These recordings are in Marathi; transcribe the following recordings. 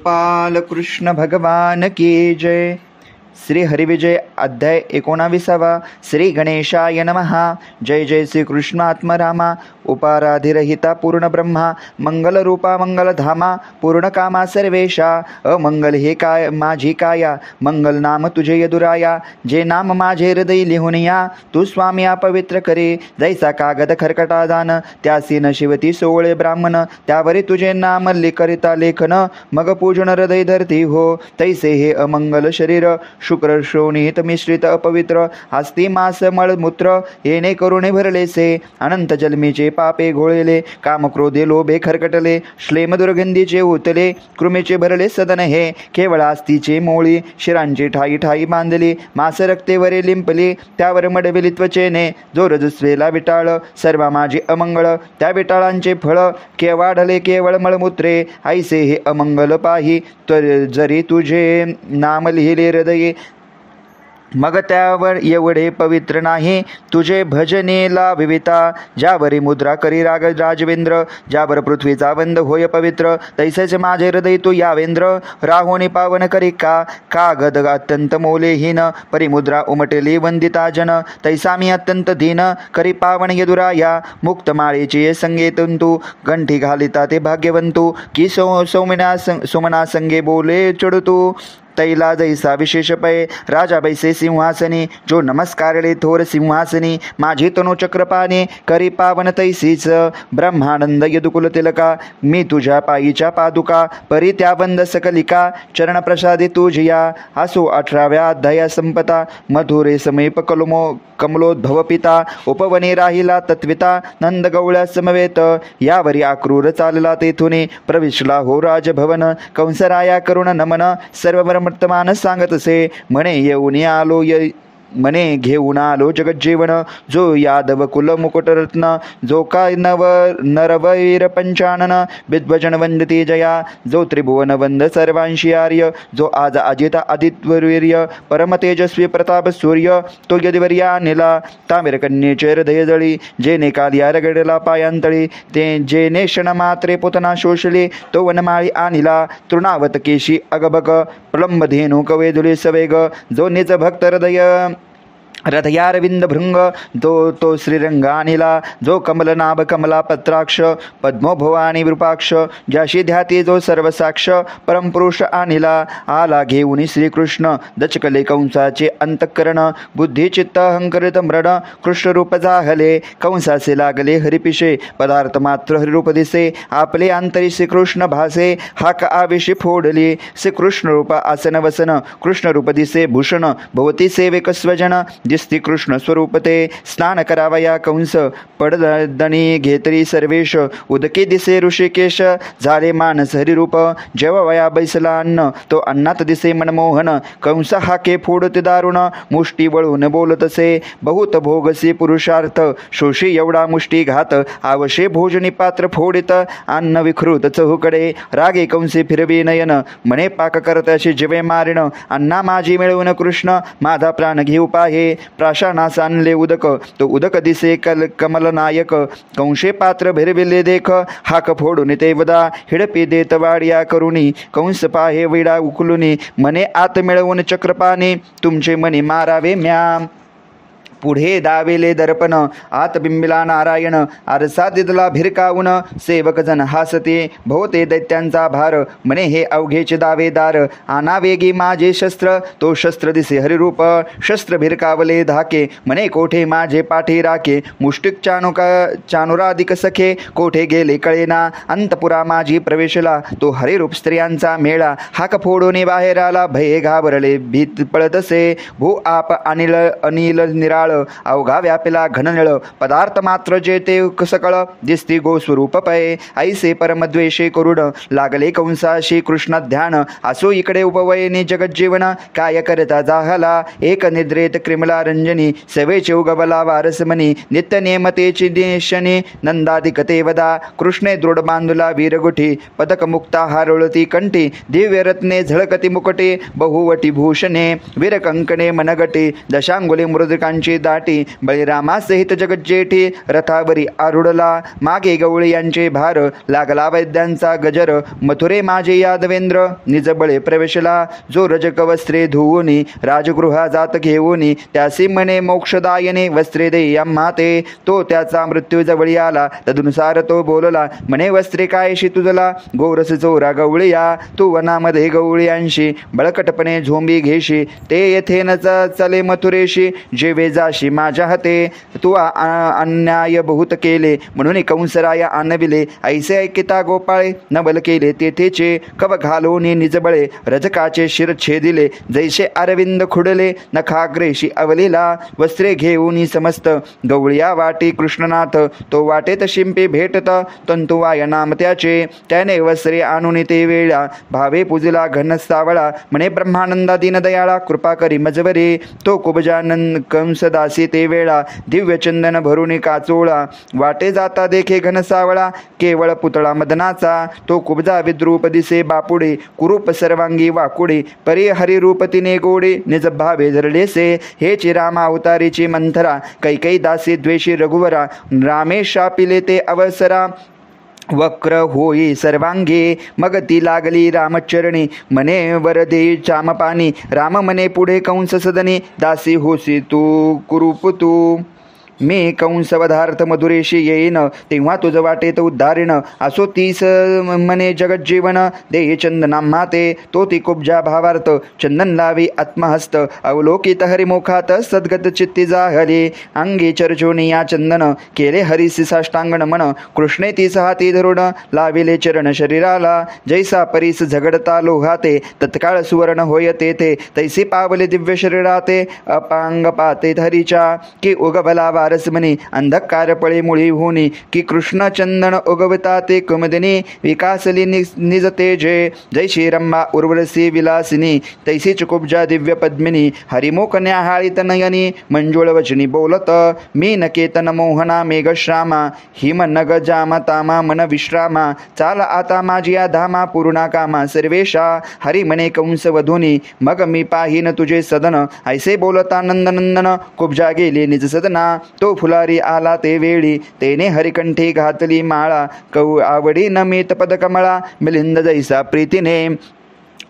बालकृष्ण भगवान की जय. श्री हरिविजय अध्याय 19. श्री गणेशाय नमः. जय जय श्री कृष्ण आत्मरामा. उपाराधिरहिता पूर्ण ब्रह्मा, मंगलरूपा मंगलधामा, पूर्ण कामा सर्वेशा. अमंगल हे काय माझी काया, मंगल नाम तुझे यदुराया. जे नाम माझे हृदय लिहून या, तू स्वामी अपवित्र करे. जैसा कागद खरकटा दान, त्यासी न शिवती सोवळे ब्राह्मण. त्यावरी तुझे नाम लिखरिता लेखन, मग पूजन हृदय धरती हो. तैसे हे अमंगल शरीर, शुक्र श्रोणीत मिश्रित अपवित्र. हस्ती मास मळमूत्र, येणे करुणे भरलेसे. अनंत जन्मीचे पापे घोळले, कामक्रोधे लोभे खरकटले. श्लेम दुर्गंधीचे उतले, कृमीचे भरले सदन हे. केवळ आस्तीचे मोळी, शिरांची ठाई ठाई बांधली. मास रक्तेवरे लिंपली, त्यावर मडविली त्वचेने. जो रजस्वेला विटाळ, सर्व माझी अमंगळ. त्या विटाळांचे फळ केवाढले केवळ मळमूत्रे. ऐसे हे अमंगल पाही, जरी तुझे नाम लिहिले हृदये. मग त्यावर एवढे पवित्र नाही, तुझे भजनेला विविता. ज्यावरी मुद्रा करी राग राजवेंद्र, ज्यावर पृथ्वीचा बंद होय पवित्र. तैसेच माझे हृदय तू यावेंद्र, राहोनी पावन करी का. कागद अत्यंत मोलेहीन, परिमुद्रा उमटली वंदिता जन. तैसा मी अत्यंत दीन, करी पावन यदुराया. मुक्त माळेची संगे तंतू, गंठी घालिता ते भाग्यवंतू. की सोमना संगे बोले चढतू, तैला जैसा विशेष पै. राजा बैसे सिंहासनी, जो नमस्कारले थोर सिंहासनी. माझी तनु चक्रपाने, करी पावन तैसीच. ब्रह्मानंद यदुकुल तिलका, मी तुझ्या पायीच्या पादुका. परी त्या बंद सकलिका, चरणप्रसादे तुझिया. असो 18व्या अध्याया संपता. मधुरे समीप कमलोद्भव पिता. उपवने राहिला तत्विता, नंद गवळ्या समवेत. यावरी आक्रूर चालला तेथुनी, प्रविशला हो राजभवन. कंसराया करुण नमन, सर्व वर्तमान सांगतसे. म्हणे येऊन आलो मने घेऊन आलो जगज्जीवन. जो यादव कुल मुकुटरत्न, जो काय नरवैर पंचानन. विद्वजन वंदती जया, जो त्रिभुवन वंद सर्वांशी आर्य. जो आज अजित आदित्यवीर्य, परम तेजस्वी प्रताप सूर्य. तो यदिवर्या निला, तामिर कन्येचे हृदय जळी. जेने कालिया रगडला पायांतळी, ते जेने क्षणमात्रे पुतना शोषली. तो वनमाळी आणिला, तृणावत केशी अगबग. प्रलंबधेनु कवेदुली सवेग, जो निज भक्त हृदयारविंद भृंग. तो श्रीरंग आणिला, जो कमलनाभ कमला पत्राक्ष. पद्मभवानी विरूपाक्ष, ज्याशी ध्याती जो सर्वसाक्ष. परमपुरुष आणिला, आला घेऊन श्रीकृष्ण. दचकले कंसाचे अंतःकरण, बुद्धी चित्त अहंकरित मृड. कृष्णरूप जाहले, कंसासे लागले हरिपिशे. पदार्थ मात्र हरिरूप दिसे, आपले अंतरी श्रीकृष्ण भासे. हाक आवेशी फोडली, श्रीकृष्ण रूप आसन वसन. कृष्णरूप दिसे भूषण, भवती सेवेक स्वजन. दिसती कृष्ण स्वरूप ते, स्नान करावया कंस. पडदणी घेतरी सर्वेश, उदके दिसे ऋषिकेश. झाले मानस हरिरूप, जेवया बैसला अन्न. तो अन्नात दिसे मनमोहन. कंस हाके फोडते दारुण, मुष्टी वळून बोलतसे. बहुत भोगसी पुरुषार्थ, शोषी एवढा मुष्टी घात. आवशे भोजनी पात्र फोडित, अन्न विखृत चहूकडे. रागे कंसे फिरवी नयन, म्हणे पाक करत्याशी जिवे मारिण. अन्ना माझी मिळवून कृष्ण, माझा प्राण घेऊ पाहे. प्राशानास आणले उदक, तो उदक दिसे कमलनायक. कंशे पात्र भिरविले देख, हाक फोडून ते वदा. हिडपी देत वाडिया करुणी, कंस पाहे विडा उकलुनी. मने आत मिळवून चक्रपाने, तुमचे मनी मारावे म्या. पुढे दावेले दर्पण, आत बिंबिला नारायण. आरसा दिदला भिरकावून, सेवक जन हासते. भोवते दैत्यांचा भार, म्हणे हे अवघेचे दावेदार. आनावेगी माझे शस्त्र, तो शस्त्र दिसे हरिरूप. शस्त्र भिरकावले धाके, म्हणे कोठे माझे पाठी राखे. मुष्टिक चानुराधिक सखे, कोठे गेले कळेना. अंतपुरा माझी प्रवेशला, तो हरिरूप स्त्रियांचा मेळा. हाक फोडून बाहेर आला, भये घाबरले भीत पळतसे. भू आप अनिल निराळ, अवघा व्यापिला घननिळ. पदार्थ मात्र जे ते सकळ, दिसती गोस्वरूप पये. ऐसे परमद्वेषे करुण, लागले कंसाशी कृष्ण ध्यान. असो इकडे उपवयनी जगज्जीवन, काय करता जाहला. एक निद्रेत क्रिमला रंजनी, सेवेचे उगवला वारसमनी. नित्य नेमतेची देशनी, नंदाधिकते वदा. कृष्णे दृढ बांधुला वीरगुठी, पदक मुक्ता हारोळती कंठी. दिव्य रत्ने झळकती मुकटे, बहुवटी भूषणे. वीरकंकणे मनगटे, दशांगुली मृदकांची दाटी बळीरामासहित जगज्जेठी रथावरी आरूढला मागे गवळी यांचे भार लागला वैद्यांचा गजर मथुरे माझे यादवेंद्र निज बळे प्रवेशला जो रजक वस्त्रे धुवूनी राजगृहा जात घेऊनी त्यासी म्हणे मोक्षदायने वस्त्रे देई आम्हा ते तो त्याचा मृत्यू जवळी आला तदनुसार तो बोलला म्हणे वस्त्रे कायशी तुझला गोरस चोरा गवळिया तू वनामध्ये गवळियांशी बळकटपणे झोंबी घेशी ते येथे न चले मथुरेशी जेवे जाशी माझ्या हाते तू अन्याय बहुत केले म्हणून कंसराया आणविले ऐसे ऐकिता गोपाळे नबल केले तेथेचे कव घालून निजबळे रजकाचे शिर छेदिले जैसे अरविंद खुडले नखाग्रेशी अवलीला वस्त्रे घेऊन समस्त गवळिया वाटी कृष्णनाथ तो वाटेत शिंपे भेटत तंतुवाय नाम त्याचे त्याने वस्त्रे आणून ते वेळा भावे पूजला घन सावळा म्हणे ब्रह्मानंदा दीनदयाळा कृपा करी मजवरी तो कुबजानंद कंसदासी ते वेळा दिव्य चंदन भरून काचोळा वाटे जाता देखे घनसावळा केवळ पुतळा मदनाचा तो कुबजा विद्रूप दिसे बापुडे कुरूप सर्वांगी वाकुडे परी हरिरूप तिने गोडे निज भावे धरलेसे हे चिरामा अवतारीची मंथरा कैकई दासी द्वेषी रघुवरा रामेश शापिले ते अवसरा वक्र होई सर्वांगी मग ती लागली रामचरणी म्हणे वरदे चामपानी राम म्हणे पुढे कंस सदनी दासी होसी तू कुरूप तू मी कंसवधार्थ मधुरेशी येईन तेव्हा तुझं वाटेत उद्धारीण असो तीस म्हणे जगज्जीवन दे चंदनाम्हा ते तो ती कुब्जा भावार्थ चंदन लावी आत्महस्त अवलोकित हरिमुखात सद्गत चित्ती जाहली अंगी चर्चोनी या चंदन केले हरिसी साष्टांगण मन कृष्णे ती हाती धरून लाविले चरण शरीराला जैसा परीस झगडता लोहाते तत्काळ सुवर्ण होय तेथे तैसी पावले दिव्य शरीराते अपांग पाते हरीच्या की उगवला रसमनी अंधकार पळे मुळी होनी की कृष्ण चंदन उगवता ते कुमदिनी विकासली निज तेजे जैशी रंभा उर्वरसी विलासिनी तैसीच कुब्जा दिव्य पद्मिनी हरिमुख न्याहाळीत नयनी मंजुळ वचनी बोलत मी नकेतन मोहना मेघश्रामा हिम नग जामा तामा मन विश्रामा चाल आता माझी धामा पूर्णा कामा सर्वेशा हरी म्हणे कंस वधुनी मग मी पाहीन तुझे सदन ऐसे बोलता नंदनंदन कुब्जा गेली निज सदना तो फुलारी आला ते वेळी तेने हरिकंठी घातली माळा कौ आवडी नमित पदकमळा मिलिंद जैसा प्रीतीने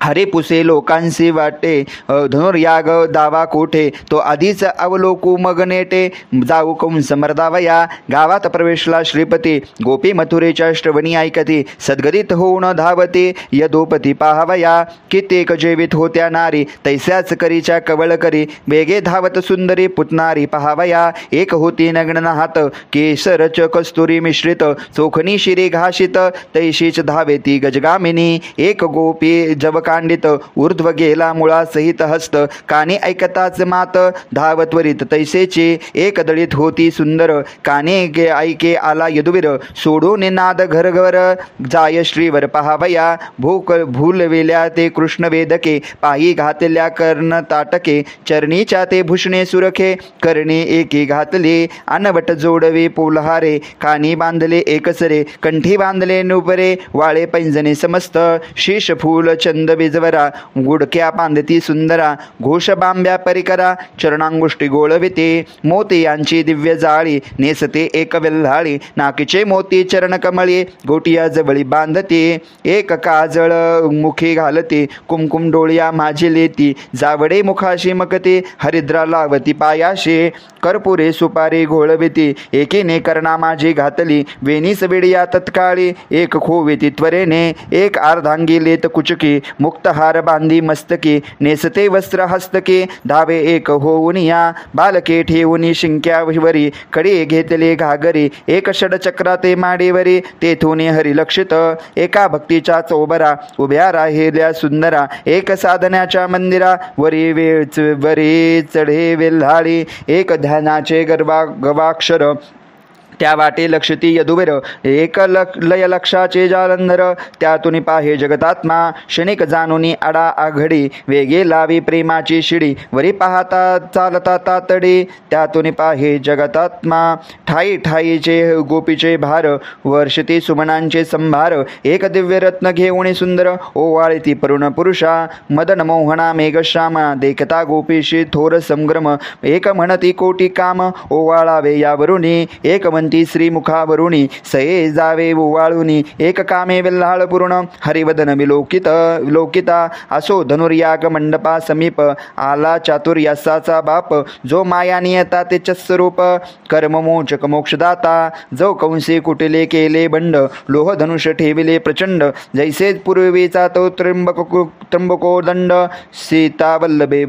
हरिपुसे लोकांसी वाटे धनुर्याग दावा कोठे तो आधीच अवलोकू मग नेटे जाऊ कंस मर्दावया गावात प्रवेशला श्रीपती गोपी मथुरेच्या श्रवणी ऐकती सद्गदित होऊन धावते यदोपती पाहावया कित्येक जेवित होत्या नारी तैस्याच करीच्या कवळ करी वेगे धावत सुंदरी पुतनारी पाहावया एक होती नग्न हात केसरच कस्तुरी मिश्रित चोखनी शिरी घाशित तैशीच धावेती गजगामिनी एक गोपी जवक कांडित ऊर्ध्व गेला मुळा सहित हस्त काने ऐकताच मात धाव त्वरित तैसेची एक दळीत होती सुंदर काने ऐके आला यदुवीर सोडून नाद घरघर जाय श्रीवर पहावया भूलवेल्या ते कृष्ण वेदके पायी घातल्या कर्ण ताटके चरणीच्या ते भूषणे सुरखे करणी एकी घातले अनवट जोडवे पोलहारे कानी बांधले एकसरे कंठी बांधले नुपरे वाळे पैंजणे समस्त शीश फूल चंद विजवरा गुडक्या बांधती सुंदरा घोष बांब्या परिकरा चरणांगुष्टी गोळविते मोती यांची दिव्य जाळी नेसते एक वेल्हाळी नाकीचे मोती चरण कमळी गोटिया जवळी बांधते एक काजळ मुखी घालते कुमकुम डोळ्या माझी लेती जावडे मुखाशी मकते हरिद्रा लावती पायाशी कर्पुरे सुपारी घोळविती एकीने कर्णा माझी घातली वेणीस वेडिया तत्काळी एक खोविती त्वरेने एक अर्धांगी लेत कुचकी मुक्तहार बांधी मस्तकी नेसते वस्त्र हस्तके धावे एक होऊन या बालके ठेवून शिंक्यावरी कडी घेतले घागरी एक षडचक्राते माडीवरी तेथून हरिलक्षित एका भक्तीच्या चौबरा उभ्या राहिल्या सुंदरा एक साधण्याच्या मंदिरा वरी चढे वेल्हाळी एक ध्यानाचे गवाक्षर त्या वाटे लक्षती यदुवीर एक लय लक्षाचे जालंधर त्यातून पाहे जगतात्मा क्षणिक जाणुनी आडा आघडी वेगे लावी प्रेमाची शिडी वरी पाहता चालता तातडी त्यातून पाहे जगतात्मा ठाई ठाईचे गोपीचे भार वर्षती सुमनांचे संभार एक दिव्य रत्न घेऊन सुंदर ओवाळती परुण पुरुषा मदन मोहना मेघश्यामा देखता गोपीशी थोर संग्रम एक म्हणती कोटी काम ओवाळावे यावरुनी एक म्हणती श्रीमुखावरुणी सये जावे ओवाळुनी एक कामे विल्हाळ पूर्ण हरिवदन विलोकिता असो धनुर्याग मंडपा समीप आला चातुर्यासाचा बाप जो माया नियता ते स्वरूप कर्ममोचक मोक्षदाता जो कंसी कुटिले केले बंड लोह धनुष ठेविले प्रचंड जैसे पूर्वीचा तो त्र्यंबको दंड सीतावल्लभे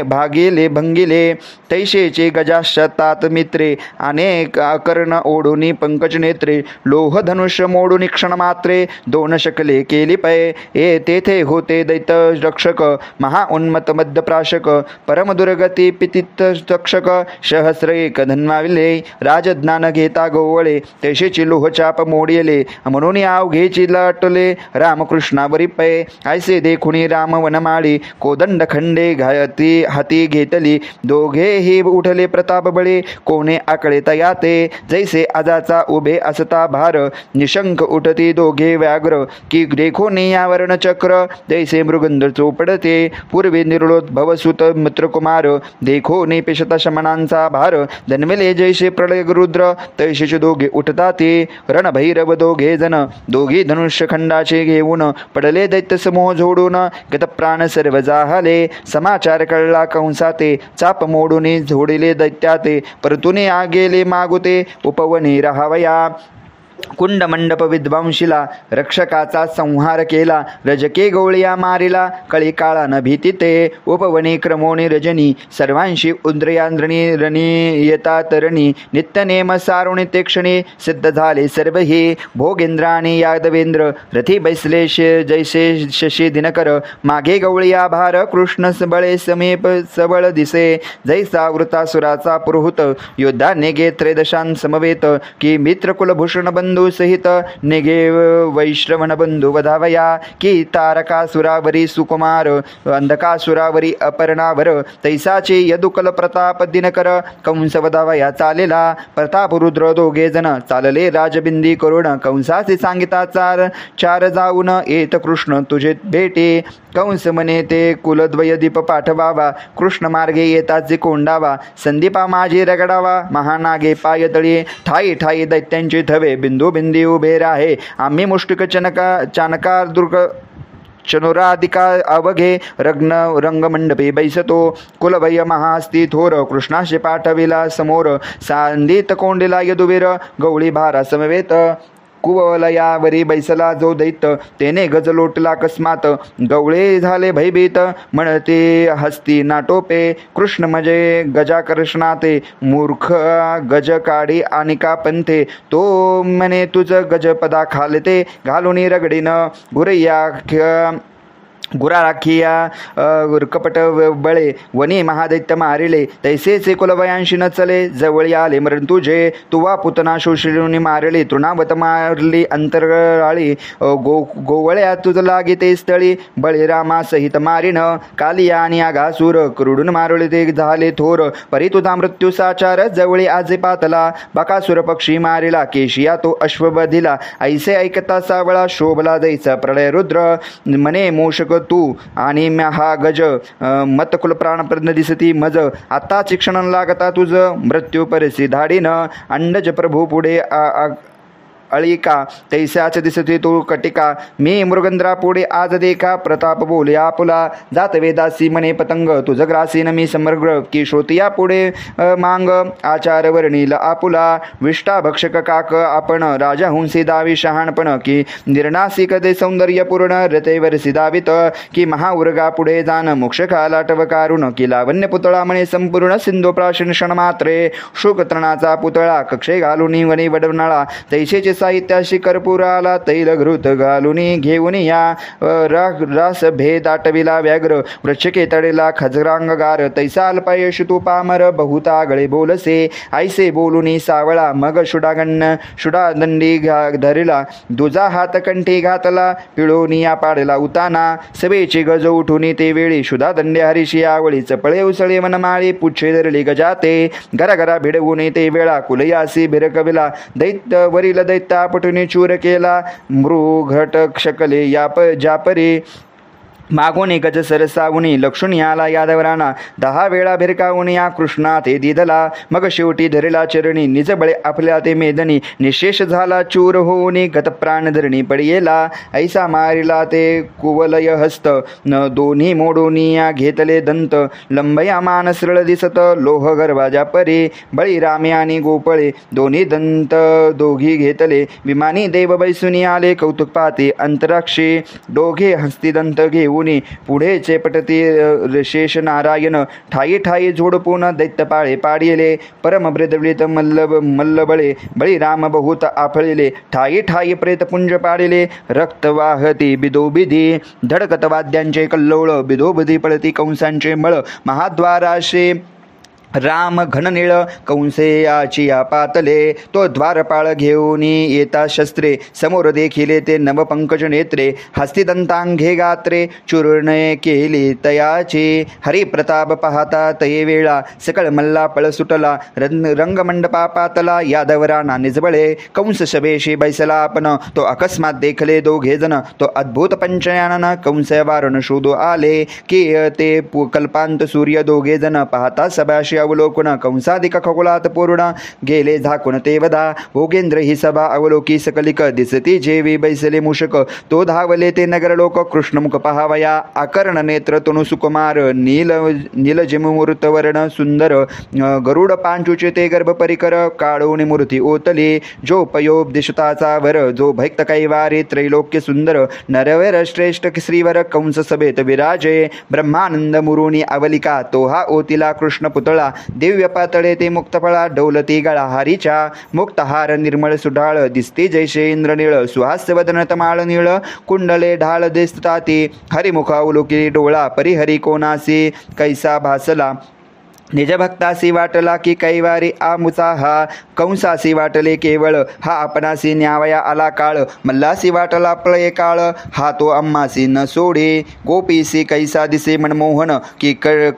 भागिले भंगिले तैशेचे गजाशतात मित्रे अनेक कर्ण ओढुनी पंकज नेत्रे लोह धनुष्य मोडून क्षण मात्रे दोन शकले केली पै ए तेथे होते दैत रक्षक महाउन्मत मध्यप्राशक परमदुर्गती पितित तक्षक सहस्र एक धन्वाविले राजज्ञान घेता गोवळे तैशेची लोहचाप मोडिले म्हणून अवघेची लाटले रामकृष्णावरी पै ऐसे देखुनी राम वनमाळी कोदंड खंडे घाती हाती घेतली दोघेही उठले प्रताप बळे कोणे आकळे तयाते जैसे आजाचा उभे असता भार निशंक उठती दोघे व्याघ्र की देखोनी यावरण चक्र जैसे मृगंध चोपडते पूर्वी निर्लोद्भव सुत मित्रकुमार देखोनी पेशता शमनांचा भार जन्मले जैसे प्रलय रुद्र तैसेचे दोघे उठता ते रणभैरव दोघे जण दोघी धनुष्य खंडाचे घेऊन पडले दैत्य समूह जोडून गतप्राण सर्व जाहले समाचार कळला कंसाते चाप मोडून झोडिले दैत्याते परतुने आगेले मागुते उपवने राहावया कुंड मंडप विद्वांशीला रक्षकाचा संहार केला रजके गवळिया मारिला कळी काळा न भीती ते उपवनी क्रमोणी रजनी सर्वांशी उद्रयांद्रणी रणी येता तरणी नित्यनेम सारुणी ते क्षणी सिद्ध झाले सर्व हे भोगेंद्राणी यादवेंद्र रथी बैसले जैसे शशी दिनकर मागे गवळिया भार कृष्ण सबळे समीप सबळ दिसे जैसा वृतासुराचा पुरोहूत योद्धा नेगे त्रैदशां समवेत की मित्र कुलभूषण बंधू सहित नेगे वैश्रवण बंधू वधावया की तारकासुरावरी सुकुमार अंधकासुरावरी अपर्णावर तैसाचे यदुकल प्रताप दिनकर कंस वधावया चालेला प्रताप रुद्र दोघे जण चालले राजबिंदी करुण कंसाचे सांगिता चार जाऊन येत कृष्ण तुझे भेटे कंस म्हणे ते कुलद्वय दीप पाठवावा कृष्ण मार्गे येताचे कोंडावा संदीपा माझे रगडावा महानागे पायतळी ठाई ठाई दैत्यांचे थवे बिंदू बिंदी उभे राहे आम्ही मुष्टिक चानकार दुर्ग चनुराधिका अवघे रंगमंडपे बैसतो कुलभय महास्ती थोर कृष्णाशी पाठविला समोर सांदित कोंडीला यदुवीर गवळी भारा समवेत कुवलयावरी बैसला जो दैत्य तेने गज लोटला अकस्मात गवळे झाले भयभीत म्हणते हस्ती नाटोपे कृष्ण म्हणजे गजाकर्षणाते मूर्ख गज काढी आनिका पंथे तो म्हणे तुझ गजपदा खालते घालून रगडीन गुरैया गुराराखिया कपट बळे वनी महादैत्य मारिले तैसेचे कुलवयांशी न चले जवळी आले मरण तुझे तुवा पुतना शोषिणी मारली तृणावत मारली अंतराळी गोवळ्या तुझ लागे ते स्थळी बळीरामा सहित मारिन कालिया आणि आघासूर क्रुडून मारले ते झाले थोर परी तुझा मृत्यू साचार जवळी आजे पातला बकासूर पक्षी मारिला केशिया तो अश्वबधिला ऐसे ऐकता सावळा शोभला जैसा प्रलय रुद्र मने मूषक तू आणि हा गज मतकुल प्राणप्रज्ञ दिसती मज आता शिक्षण लागता तुझ मृत्यू परिसी धाडीन अंडज प्रभू पुढे अळिका तैसाच दिसते तो कटिका मी मृगंद्रा पुढे आज देखा प्रताप बोले आपुला जात वेदासी मने पतंग तुझ ग्रासीन मी समग्र की श्रोतिया पुढे मांग आचार वर्णील आपुला विष्टा भक्षक काक आपण राजा हुंसी दावी शहाणपण की निर्नासिक दे सौंदर्य पूर्ण रतेवर सिदावित की महाउर्गा पुढे जाण मोक्ष खालाटव कारुण की लावण्य पुतळा म्हणे संपूर्ण सिंधू प्राशन क्षण मात्रे शुक तृणाचा पुतळा कक्षे घालून वणी वडवणाळा तैसेचे साहित्याशी कर्पूर आला तैल घृत घालुनी घेऊन या रास भेद दाटविला व्याघ्र वृक्षके तडेला खजरांगगार तैसा अल्पयश तू पामर बहुता गळे बोलसे ऐसे बोलुनी सावळा मग शुडादंडी धरिला दुजा हात कंठी घातला पिळोनिया पाडला उताना सभेची गज उठुनी ते वेळी शुदादंडे हरिशी आवळी चपळे उसळे मनमाळी पुच्छे धरली गजाते घराघरा भिडवुनी ते वेळा कुलयासी भिरकविला दैत्य वरील दैत्य आपटुनी चूर केला मृघट शकले जापरी मागोनी गज सरसावुनी लक्षुणी आला यादवराणा 10 वेळा भिरकावुनी या कृष्णा ते दिदला मग शेवटी धरिला चरणी निजबळे आपल्या ते मेदनी निशेष झाला चूर होऊनी गत प्राण धरणी पडियेला ऐसा मारिला ते कुवलय हस्त न दोन्ही मोडोनी या घेतले दंत लंबया मान सरळ दिसत लोह गर्वाजा परी बळीरामे आणि गोपळे दोन्ही दंत दोघी घेतले विमानी देव बैसुनी आले कौतुक पाते अंतराक्षी दोघे हस्ती दंत घेऊ पुढे चेपटती शेष नारायण ठाई ठाई झोडपून दैत्य पाळे पाडिले परम ब्रदवलित मल्लबळे बळीराम बहुत आफळले ठाई ठाई प्रेतपुंज पाडिले रक्त वाहती बिदोबिधी धडकत वाद्यांचे कल्लोळ बिदोबिधी पळती कंसांचे मळ महाद्वाराशे राम घननिळ कंसेयाची पातले तो द्वारपाळ घेऊन येता शस्त्रे समोर देखिले ते नवपंकज नेत्रे हस्तिदंतांघे गात्रे चूर्णे केली तयाची हरिप्रताप पाहता तये वेळा सकळ मल्ला पळ सुटला रंगमंडपा पातला यादवराणा निजबळे कंस शबेशी बैसला आपण तो अकस्मात देखले दोघे जण तो अद्भुत पंचयानन कंस वारण शोधू आले की ते कल्पांत सूर्य दोघे जण पाहता सभाशी अवलोकन कंसादिक खगोलात पूर्ण गेले झाकून ते वदा भोगेंद्र ही सभा अवलोकी सकलिक दिसती जेवी बैसले मूषक तो धावले ते नगर लोक कृष्णमुख पहावया आकर्ण नेत्र तनु सुकुमार नीलजिमूर्त वर्ण सुंदर गरुड पांचुचे ते गर्भ परिकर काळोनी मूर्ती ओतली जो पयोपदिशताचा वर जो भक्त कैवारी त्रैलोक्य सुंदर नरवर श्रेष्ठ श्रीवर कंस सभेत विराजे ब्रह्मानंद मुरुनी अवलिका तो हा ओतिला कृष्ण पुतळा दिव्य पातळे ते मुक्तफळा डौलती गळा हारीच्या मुक्तहार निर्मळ सुढाळ दिसते जैसे इंद्रनीळ सुहास्य वदन तमाळ नीळ कुंडले ढाळ दिसताती हरिमुख अवलोकी डोळा परिहरी कोणासी कैसा भासला निजभक्तासी वाटला की कैवारी आमुचा हा कंसासी वाटले केवळ हा आपणासी न्यावया आला काळ मल्लासी वाटला पळये काळ हा तो अम्मासी न सोडे गोपीसी कैसा दिसे मनमोहन की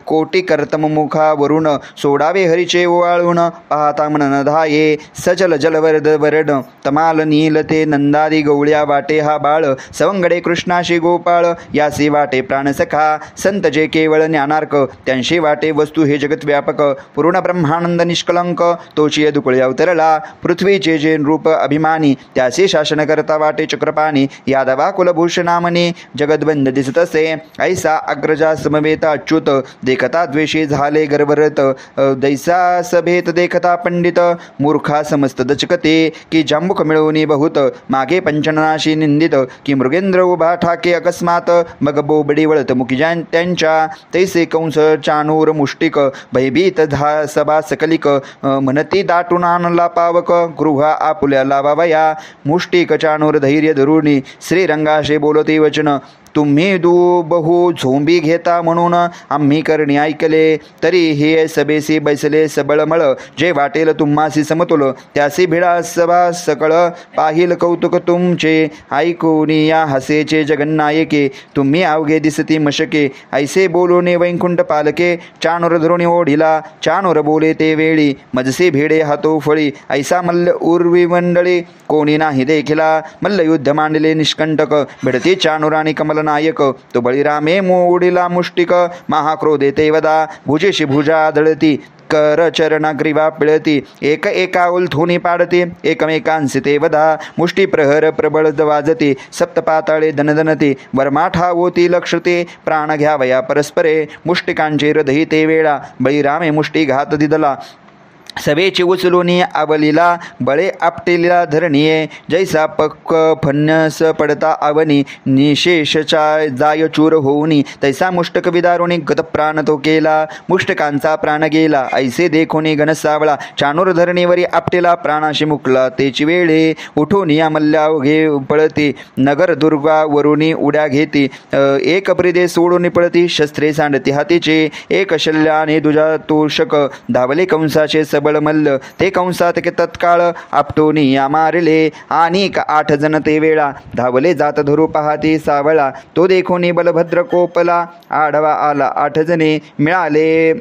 कोटी कर्तम मुखावरून सोडावे हरीचे ओवाळून पाहता मन धाये सजल जलवरद वरण तमाल नील ते नंदादी गवळ्या वाटे हा बाळ सवंगडे कृष्णाशी गोपाळ यासी वाटे प्राणसखा संत जे केवळ ज्ञानार्क त्यांशी वाटे वस्तू हे जगत व्यापक पूर्ण ब्रह्मानंद निष्कलंक तोची दुकुळे अवतरला पृथ्वीचे जे रूप अभिमानी त्याचे शासन करता वाटे चक्रपाणी यादवा कुलभूषणामणी जगदबंद दिसत असे ऐसा अग्रजा समवेत अच्युत देखता द्वेषी झाले गर्वरत दैसा सभेत देखता पंडित मूर्खा समस्त दचकते की जांबुक मिळवणी बहुत मागे पंचनाशी निंदित की मृगेंद्र उभा ठाके अकस्मात मग बोबडी वळत मुखी त्यांच्या तैसे कंस चाणूर मुष्टिक भयभीत सभा सकलिक म्हणती दाटून आणला पावक गृह आपुल्या लावावया मुष्टिक चाणूर धैर्य धरुणी श्रीरंगाशे बोलती वचन तुम्ही बहु झोंबी घेता म्हणून आम्ही करणी ऐकले तरी हे सभेसी बैसले सबळमळ जे वाटेल तुम्हासी समतुल त्यासी भिडा सभा सकळ पाहिल कौतुक तुमचे ऐकून या हसेचे जगन्नायके तुम्ही अवघे दिसती मशके ऐसे बोलूने वैकुंठ पालके चाणूर धरुणी ओढिला चाणूर बोले ते वेळी मजसे भिडे हातो फळी ऐसा मल्ल उर्वी मंडळी कोणी नाही देखिला मल्ल युद्ध मांडले निष्कंटक भिडती चाणूर आणि कमल नायक तो बळीरामे मोडीला मुष्टिक महाक्रोधे ते वदा भुजेशी भुजा आदळती कर चरणाग्रीवा पिळती एक एका उलथुनी पाडते एकमेकांसी ते वधा मुष्टी प्रहर प्रबळ वाजते सप्तपाताळे दनदनते वरमाठा होती लक्षते प्राण घ्यावया परस्परे मुष्टिकांचे हृदयी ते वेळा बळीरामे मुष्टी घात दिदला सभेची उचलूनी आवलीला बळे आपटेलीला धरणीये जैसा पक्क फन्नस पडता आवनी निशेषचा जाय चूर होऊनी तैसा मुष्टक विदारुणी गतप्राण तो केला मुष्टकांचा प्राण गेला ऐसे देखोनी गणसावळा चाणूर धरणीवरी आपटेला प्राणाशी मुकला तेची वेळे उठून या मल्ल्या घे पळती नगर दुर्गावरुणी उड्या घेती एक प्रिदे सोडून पळती शस्त्रे सांडती हातीचे एक शल्याने दुजा तोषक धावले कंसाचे सबळ मल्ल ते कंसात के तत्काळ आपटोनी या मारले आणि 8 जण ते वेळा धावले जात धरू पाहती सावळा तो देखोनी बलभद्र कोपला आडवा आला 8 जणे मिळाले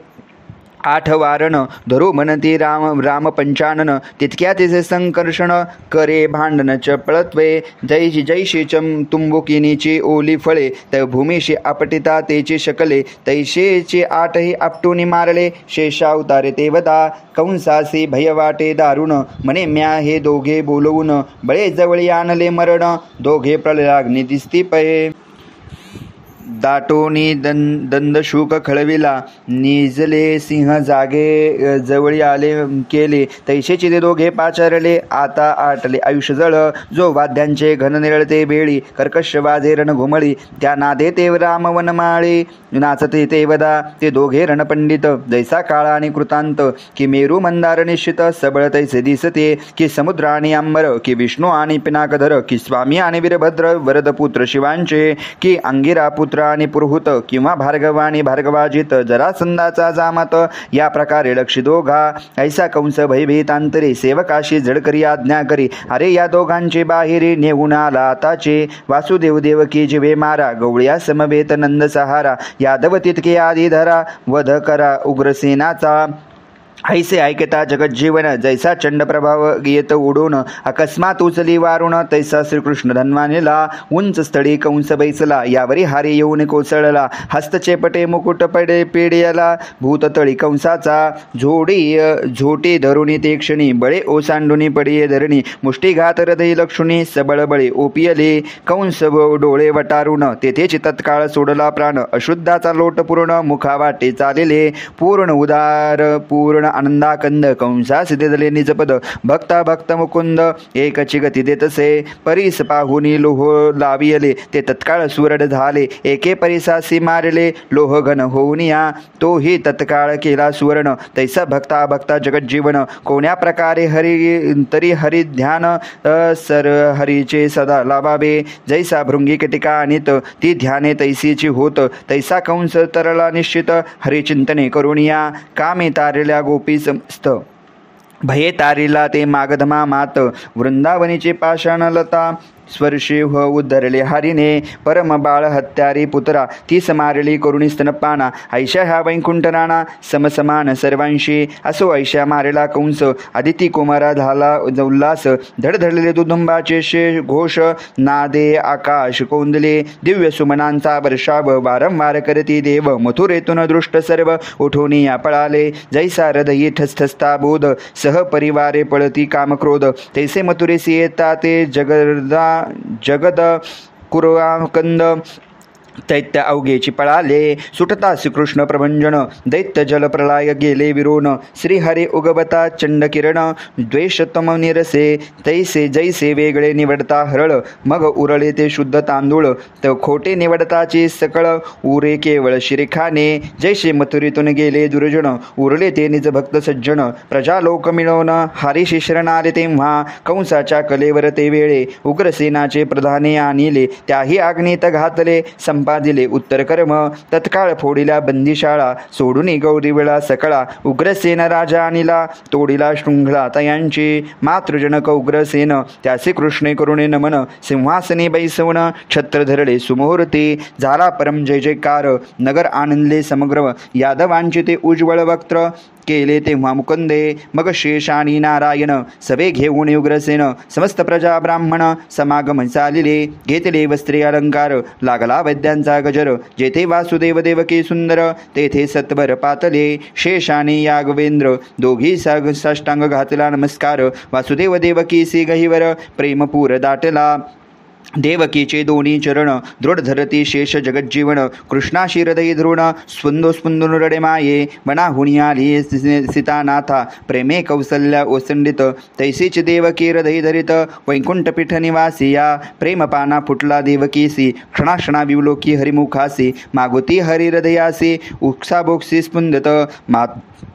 8 वारण धरू म्हणती राम पंचानन तितक्या तिचे संकर्षण करे भांडण चपळत्वे जैशी तुंबुकिनीची ओली फळे त्या भूमीशी आपटिता तेची शकले तैशेची 8ही आपटूनी मारले शेषावतारे तेवता कंसासी भय वाटे दारुण म्हणे म्या हे दोघे बोलवून बळे जवळी आणले मरण दोघे प्रलयाग्नी दिसती पये दाटोनी दंदशुक खळविला निजले सिंह जागे जवळी आले केले तैशेची ते दोघे पाचारले आता आटले आयुष्य जळ जो वाद्यांचे घन निरळते बेळी कर्कश वाजे रण घुमळी त्या नादे ते राम वनमाळे नाचते ते वदा ते दोघे रणपंडित जैसा काळा आणि कृतांत की मेरू मंदार निश्चित सबळ तैसे दिसते की समुद्र आणि अंबर की विष्णू आणि पिनाकधर की स्वामी आणि वीरभद्र वरदपुत्र शिवांचे की अंगिरा पुत्र आणि पुरोहित किंवा भार्गवानी भार्गवाजित जरासंधाचा जामात या प्रकारे लक्ष दोघा ऐसा कंस भयभीतांतरे सेवकाशी जडकरी आज्ञा करी अरे या दोघांचे बाहेरी नेऊन आला आताचे वासुदेव देवकी जिवे मारा गवळ्या समवेत नंद सहारा यादव तितके आधी धरा वध करा उग्रसेनाचा ऐसे ऐकता जगज्जीवन जैसा चंड प्रभाव येत उडून अकस्मात उचली वारुण तैसा श्रीकृष्ण धन्वानीला उंच स्थळी कंस बैसला यावरी हारी येऊन कोसळला हस्तचेपटे मुकुट पडे पेडियाला भूततळी कंसाचा झोटी धरुणी ते क्षणी बळे ओसांडुनी पडिये धरणी मुष्टीघात हृदय लक्षुणी सबळ बळे ओपियले कंस डोळे वटारून तेथेच तत्काळ सोडला प्राण अशुद्धाचा लोट पूर्ण मुखावाटे चालेले पूर्ण उदार पूर्ण आनंदाकंद कंसा सिद्धले निजपद भक्ता भक्त मुकुंद एकची गती देतसे परीस पाहुनी लोह लावियले ते तत्काळ सुरड झाले एके परिसासी मारले लोह घन होऊनिया तोही तत्काळ केला सुवर्ण तैसा भक्ता भक्ता जगज्जीवन कोण्या प्रकारे तरी हरि ध्यान सर हरीचे सदा लावावे जैसा भृंगी कटिका आणित ती ध्याने तैसीची होत तैसा कंस तरला निश्चित हरिचिंतने करुणिया कामे तारल्या गोपी समस्त भये तारीला ते मागधमा मात वृंदावनीचे पाषाण लता स्वर्षी हो उद्धरले हरिने परम बाळ हत्यारी पुत्रा ती समारली करुणी स्तनपाना ऐशा ह्या वैकुंठ राणा समसमान सर्वांशी असो ऐशा मारेला कंस आदिती कुमारा झाला उल्हास धडधडलेले दुदुंबाचे घोष नादे आकाश कोंदले दिव्य सुमनांचा वर्षाव वारंवार करती देव मथुरेतून दृष्ट सर्व उठून पळाले जैसा हृदयी ठसठसता बोध सहपरिवारे पळती कामक्रोध तैसे मथुरेसी येता ते जगद कुरवाकंद दैत्य अवघेची पळाले सुटता श्रीकृष्ण प्रभंजन दैत्य जलप्रलय गेले विरोण श्रीहरी उगवता चंडकिरण द्वेषतम निरसे तैसे जैसे वेगळे निवडता हरळ मग उरळे ते शुद्ध तांदूळ तर खोटे निवडताचे सकळ उरे केवळ शिरेखाने जैसे मथुरीतून गेले दुर्जन उरले ते निज भक्त सज्जन प्रजालोक मिळवून हरीशी शरण आले तेव्हा कंसाच्या कलेवर ते वेळे उग्रसेनाचे प्रधाने आणले त्याही आग्नीत घातले संपादिले उत्तर कर्म तत्काळ फोडिल्या बंदिशाळा सोडून गौरीवेळा सकळा उग्रसेन राजा आणिला तोडिला शृंखला तयांची मातृजनक उग्रसेन त्याचे कृष्णे करुणे नमन सिंहासने बैसवण छत्र धरले सुमुहूर्ती झाला परम जय जयकार नगर आनंदले समग्र यादवांचे ते उज्ज्वल वक्त्र केले तेव्हा मुकुंदे मग शेष आणि नारायण सभे घेऊन उग्रसेन समस्त प्रजा ब्राह्मण समागम चालिले घेतले वस्त्रे अलंकार लागला वैद्यांचा गजर जेथे वासुदेव देवकी सुंदर तेथे सत्वर पातले शेष आणि यागवेंद्र दोघी साष्टांग घातला नमस्कार वासुदेव देवकी सी गहिवर प्रेमपूर दाटला देवकीचे दोन्ही चरण दृढ धरती शेष जगज्जीवन कृष्णाशी हृदय धृण स्पंदो स्पंदून रडे माये वनाहुनी आली सीतानाथा प्रेमे कौसल्या ओसंडित तैसीच देवकी हृदय धरित वैकुंठपीठ निवासिया प्रेमपाना फुटला देवकीसी क्षणाक्षणा विवलोकी हरिमुखासी मागुती हरी हृदयासी उक्साबोक्सी स्पंदत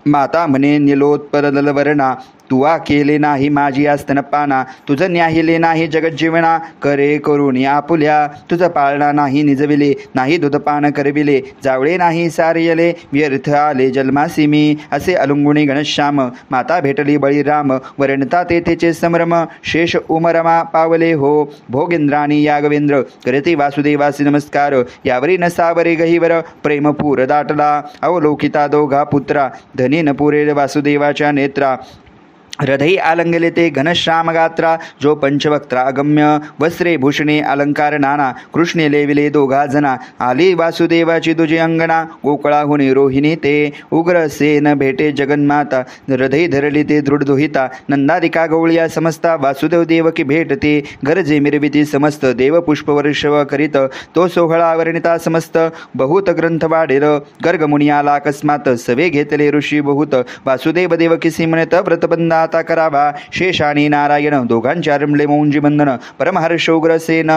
माता म्हणे निलोत्परलवर्णा तुवा केले नाही माझी आस्तनपाना तुझं न्याहिले नाही जगज्जीवना करे करून आपुल्या तुझं पाळणा नाही निजविले नाही दूधपान करविले जावळे नाही सारियले व्यर्थ आले जन्मासी मी असे अलुंगुणी घनश्याम माता भेटली बळीराम वर्णता तेथेचे संभ्रम शेष उमरमा पावले हो भोगेंद्राणी यागवेंद्र करती वासुदेवासी नमस्कार यावरी नसावरे गहिवर प्रेमपूर दाटला अवलोकिता दोघा पुत्रा धनी न पुरे वासुदेवाच्या नेत्रा हृदयी आलंगले ते घनश्याम गात्रा जो पंचवक्त्रा अगम्य वस्त्रे भूषणे अलंकार नाना कृष्णे लेविले दोघा जना आली वासुदेवाची तुझी अंगणा गोकुळाहुनी रोहिणी ते उग्रसेन भेटे जगन्माता हृदयी धरली ते दृढ दोहिता नंदादिका गवळिया समस्ता वासुदेव देवकी भेटते गरजे मिरविती समस्त देव पुष्पवर्षव करीत तो सोहळा वर्णिता समस्त बहुत ग्रंथ वाढेल गर्गमुनी आला अकस्मात सवे घेतले ऋषी बहुत वासुदेव देवकीसी म्हणत व्रतबंधा आता करावा शेष आणि नारायण दोघांच्या रमले मौंजी बंधन परमहर्ष उग्रसेन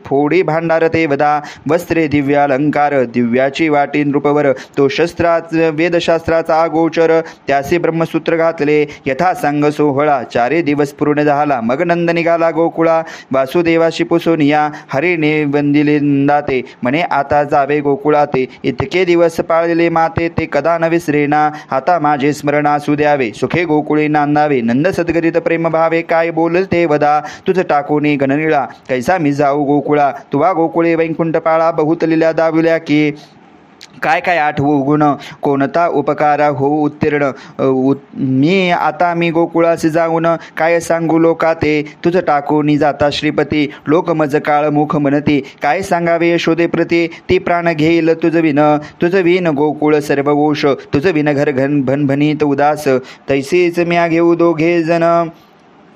फोडी भांडार ते वदा वस्त्रे दिव्यालंकार दिव्याची वाटी नृपवर तो शस्त्रात वेदशास्त्राचा गोचर त्याचे ब्रह्मसूत्र घातले यथा सांग सोहळा 4 दिवस पूर्ण झाला मग नंद निघाला गोकुळा वासुदेवाशी पुसोनिया हरिने वंदिले नंदाते म्हणे आता जावे गोकुळाते इतके दिवस पाळलेले माते ते कदा न विसरेना आता माझे स्मरण असू द्यावे सुखे गोकुळी नांदा नंद सद्गरित प्रेम भावे काय बोलल ते वदा तुझ टाकोनी गणनिळा कैसा मी जाऊ गोकुळा तुवा गोकुळे वैकुंठ पाळा बहुत लिल्या दाविल्या की काय काय आठवू गुण कोणता उपकारा हो उत्तीर्ण मी गोकुळासी जाऊन काय सांगू लोका ते तुझं टाकून जाता श्रीपती लोक मज काळ मुख म्हणती काय सांगावे यशोदे प्रती ती प्राण घेईल तुझं विन गोकुळ सर्व गोष तुझं विन घर घन भनभनीत उदास तैसेच म्या घेऊ दोघे जण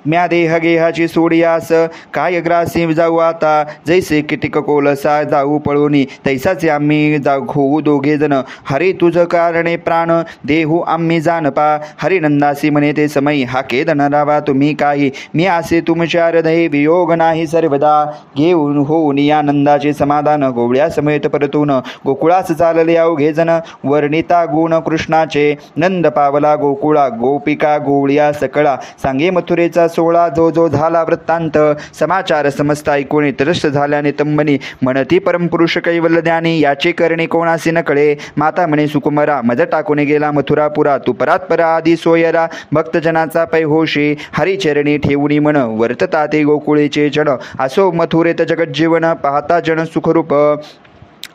म्या देह गेहाची सोडियास काय ग्रासी जाऊ आता जैसे किटिक कोलसा जाऊ पळूनी तैसाचे आम्ही होऊ दोघे जण हरी तुझ कारणे प्राण देहू आम्ही जानपा हरिनंदासी म्हणे ते समयी हा केद न रावा तुम्ही काही मी असे तुमच्या हृदय वियोग नाही सर्वदा घेऊन होऊन या नंदाचे समाधान गोवळ्या समेत परतून गोकुळास चालले अवघे जण वर्णिता गुण कृष्णाचे नंद पावला गोकुळा गोपिका गोवळ्या सकळा सांगे मथुरेचा सोळा जो झाला वृत्तांत समाचार समस्त ऐकून तरस्त झाल्याने तंबनी म्हणती परमपुरुष कैवल्य ज्ञानी याचे करणे कोणासी न कळे माता म्हणे सुकुमारा मज टाकून गेला मथुरापुरा तू परात्परा आदी सोयरा भक्तजनाचा पैहोशी हरिचरणी ठेवून म्हण वर्तता ते गोकुळेचे जन असो मथुरेत जगज्जीवन पाहता जन सुखरूप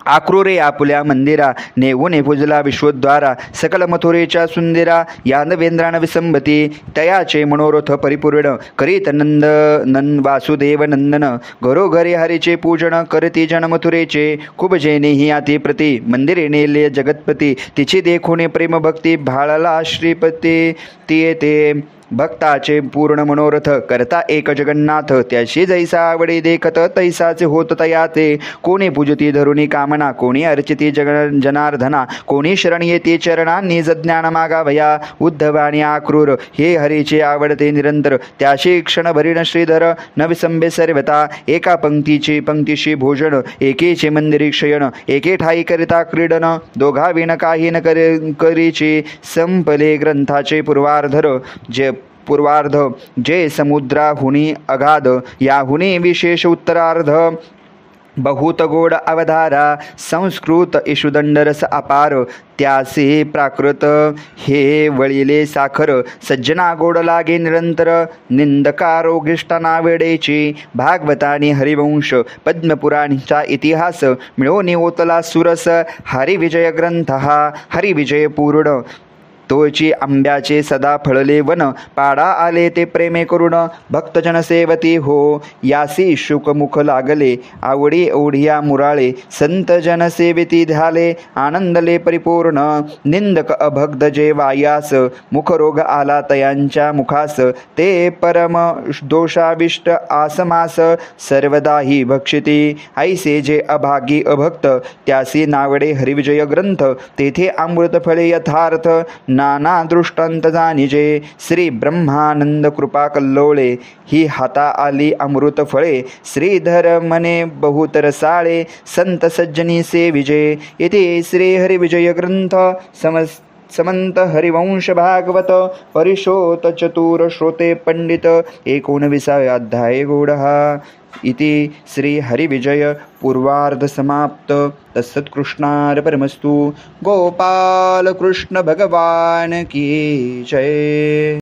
आक्रोरे आपुल्या मंदिरा नेऊने पूजला विश्वद्वारा सकल मथुरेच्या सुंदरा यादवेंद्रान विसंबती तयाचे मनोरथ परिपूर्ण करीत नंद वासुदेव नंदन घरोघरी हरीचे पूजन करती जन मथुरेचे खूप जेनेही आती प्रती मंदिरे नेले जगतपती तिची देखोने प्रेम भक्ती भाळला श्रीपती ती येते भक्ताचे पूर्ण मनोरथ करता एक जगन्नाथ त्याशी जैसा आवडे देखत तैसाचे होत तयाते कोणी पूजती धरुणी कामना कोणी अर्चिती जनार्दना कोणी शरण येते चरणांनी ज्ञान मागावया उद्धवाणी आक्रूर हे हरीचे आवडते निरंतर त्याशी क्षण भरीण श्रीधर न विसंबे सर्वता एका पंक्तीशी भोजन एकेचे मंदिरी क्षयन एके ठाई करिता क्रीडन दोघा विण काही न करीची संपले ग्रंथाचे पूर्वार्ध जे समुद्राहुनी अगाध याहुनी विशेष उत्तरार्ध बहुत गोड अवधारा संस्कृत इशुदंडरस अपार त्यासे प्राकृत हे वळिले साखर सज्जना गोड लागे निरंतर निंदकारोगिष्टा नावेडेची भागवतानी हरिवंश पद्मपुराणीचा इतिहास मिळवून ओतला सुरस हरिविजय ग्रंथ हा हरिविजय पूर्ण तोची आंब्याचे सदा फळले वन, पाडा आले ते प्रेमे करुण, भक्तजन सेवती हो, यासी शुकमुख लागले, आवडी ओढिया मुराळे, संत जन सेविती झाले, आनंदले परिपूर्ण, निंदक अभक्त जे वायास, मुखरोग आला तयांच्या मुखास, ते परम दोषाविष्ट आसमास, सर्वदाही भक्षिती, ऐसे जे अभागी अभक्त, त्यासी नावडे हरिविजय ग्रंथ, तेथे अमृत फळे यथार्थ, नाना दृष्टांत जाणिजे, श्री ब्रह्मानंद कृपा कल्लोळे, ही हाता आली अमृत फळे, श्रीधर मने बहुत रसाळे, संत सज्जनी सेविजे, येथे श्री हरिविजय ग्रंथ समंत हरिवंश भागवत परिशोत चतुर श्रोते पंडित 19 अध्याय गूढः इति श्री हरिविजय पूर्वार्ध समाप्त. तत्सत्कृष्णार्पणमस्तु. गोपाल कृष्ण भगवान की जय.